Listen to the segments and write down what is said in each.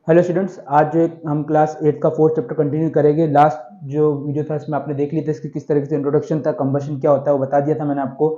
Hello students, आज जो एक हम क्लास 8 का फोर्थ चैप्टर कंटिन्यू करेंगे। लास्ट जो वीडियो था इसमें आपने देख लिया था इसकी किस तरीके से इंट्रोडक्शन था, कंबशन क्या होता है वो बता दिया था मैंने आपको।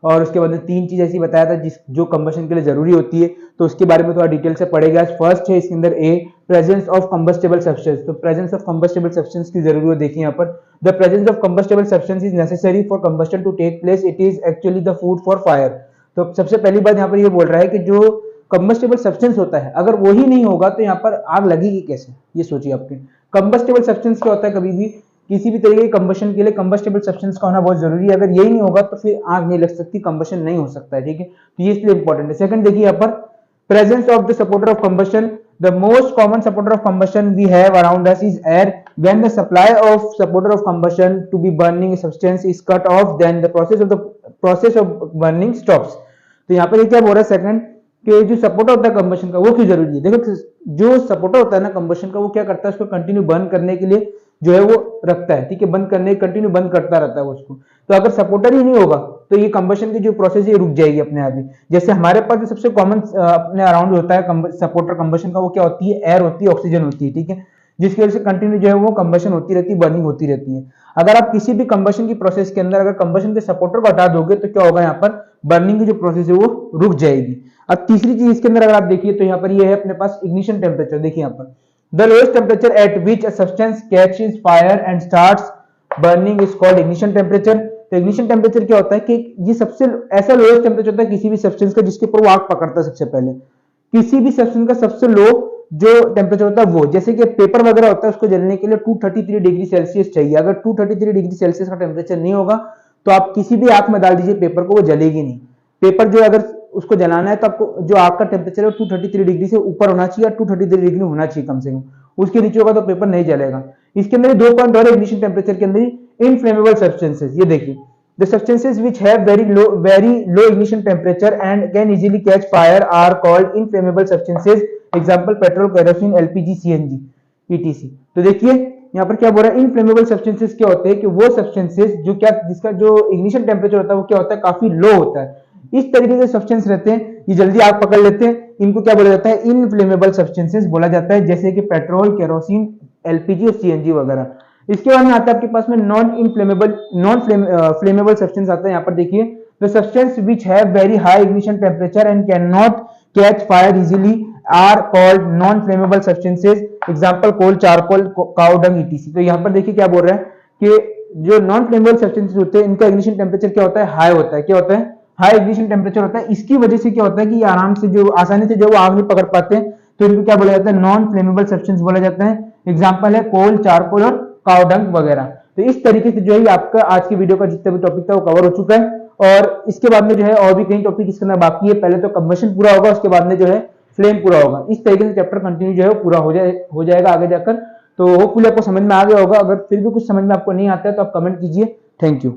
और उसके बाद में तीन चीज ऐसी बताया था जिस जो कंबशन के लिए जरूरी होती है, तो उसके बारे में थोड़ा डिटेल से पढ़ेगा। आज फर्स्ट है इसके अंदर a, presence of combustible substance. तो प्रेजेंस ऑफ कंबस्टेबल सब्सटेंस की जरूरी है, देखिए यहाँ पर the presence of combustible substance is necessary for combustion to take place, it is actually the food for fire. तो सबसे पहली बात यहाँ पर ये बोल रहा है कि जो कंबस्टेबल सब्सटेंस होता है अगर वो ही नहीं होगा तो यहाँ पर आग लगेगी कैसे, ये सोचिए आपके। कंबस्टेबल सब्सटेंस क्या होता है, कभी भी किसी भी तरीके के कंबशन के लिए कंबस्टेबल सब्सटेंस का होना बहुत जरूरी है। अगर यही नहीं होगा तो फिर आग नहीं लग सकती, कंबशन नहीं हो सकता है, ठीक है। तो ये इसलिए इंपॉर्टेंट है। सेकंड देखिए यहाँ पर presence of the supporter of combustion. The most common supporter of combustion we have around us is air. When the supply of supporter of combustion to be burning substance is cut off, then the process of burning stops. तो यहाँ पर ये क्या बोल रहा है second, कि जो सपोर्टर होता है कंबशन का वो क्यों जरूरी है। देखो जो सपोर्टर होता है ना कंबशन का, वो क्या करता है, उसको कंटिन्यू बर्न करने के लिए जो है वो रखता है, ठीक है, बंद करने कंटिन्यू बंद करता रहता है उसको। तो अगर सपोर्टर ही नहीं होगा तो ये कंबशन की जो प्रोसेस है रुक जाएगी अपने आप ही। जैसे हमारे पास जो सबसे कॉमन अपने अराउंड होता है सपोर्टर कंबशन का, वो क्या होती है, एयर होती है, ऑक्सीजन होती है, ठीक है, जिसकी वजह से कंटिन्यू जो है वो कंबशन होती रहती है, बर्निंग होती रहती है। अगर आप किसी भी कंबशन की प्रोसेस के अंदर अगर कंबशन के सपोर्टर को हटा दोगे तो क्या होगा, यहाँ पर बर्निंग की जो प्रोसेस है वो रुक जाएगी। अब तीसरी चीज इसके अंदर अगर आप देखिए तो यहाँ पर ये है अपने पास इग्निशन टेम्परेचर। देखिए यहाँ पर the lowest temperature at which a substance catches fire and starts burning is called ignition temperature. तो इग्निशन टेम्परेचर क्या होता है कि ये सबसे ऐसा लोएस्ट टेम्परेचर होता है किसी भी सब्सटेंस का जिसके ऊपर वो आग पकड़ता है। सबसे पहले किसी भी सब्सटेंस का सबसे लो जो टेम्परेचर होता है वो, जैसे कि पेपर वगैरह होता है, उसको जलने के लिए 233 डिग्री सेल्सियस चाहिए। अगर 233 डिग्री सेल्सियस का टेम्परेचर नहीं होगा तो आप किसी भी आग में डाल दीजिए पेपर को, वो जलेगी नहीं। पेपर जो अगर उसको जलाना है तो आपको जो आग का टेम्परेचर है 233 डिग्री से ऊपर होना चाहिए, 233 डिग्री होना चाहिए कम से कम, उसके नीचे होगा तो पेपर नहीं जलेगा। इसके अंदर दो पॉइंट और इग्निशन टेम्परेचर के अंदर इनफ्लेमेबल सब्सटेंसेस। ये देखिए the substances which have very low ignition temperature and can easily catch fire are called inflammable substances. Example petrol, kerosene, LPG, CNG, etc. तो देखिए यहाँ पर क्या बोल रहा है, इनफ्लेमेबल सब्सटेंसेस क्या होते हैं कि वो सब्सटेंसेस जो क्या जिसका जो इग्निशन टेम्परेचर होता है वो क्या होता है, काफी लो होता है। इस तरीके के सब्सटेंस रहते हैं, ये जल्दी आग पकड़ लेते हैं, इनको क्या बोला जाता है, इनफ्लेमेबल सब्सटेंसेस बोला जाता है, जैसे कि पेट्रोल, केरोसिन, एलपीजी और सीएनजी वगैरह। इसके बाद में आता है आपके पास में नॉन फ्लेमेबल सब्सटेंस आता है। यहाँ पर देखिए the substance which have very high ignition temperature and can not catch fire easily are called non flammable substances. Example coal, charcoal, cow dung, ETC. तो यहाँ पर देखिए क्या बोल रहा है कि जो नॉन फ्लेमेबल सब्सटेंसेस होते हैं इनका इग्निशन टेम्परेचर क्या होता है, हाई होता है। क्या होता है, हाई इग्निशन टेम्परेचर होता है। इसकी वजह से क्या होता है कि आराम से जो आसानी से जो आग नहीं पकड़ पाते हैं, तो इनको क्या बोला जाता है, नॉन फ्लेमेबल सब्सटेंस बोला जाता है। एग्जांपल है कोल, चारकोल और काउडंग वगैरह। तो इस तरीके से जो है आपका आज की वीडियो का जितना भी टॉपिक था वो कवर हो चुका है। और इसके बाद में जो है और भी कई टॉपिक इसके अंदर बाकी है। पहले तो कंबशन पूरा होगा, उसके बाद में जो है फ्लेम पूरा होगा। इस तरीके से चैप्टर कंटिन्यू जो है पूरा हो जाएगा आगे जाकर। तो होपफुली आपको समझ में आ गया होगा। अगर फिर भी कुछ समझ में आपको नहीं आता है तो आप कमेंट कीजिए। Thank you.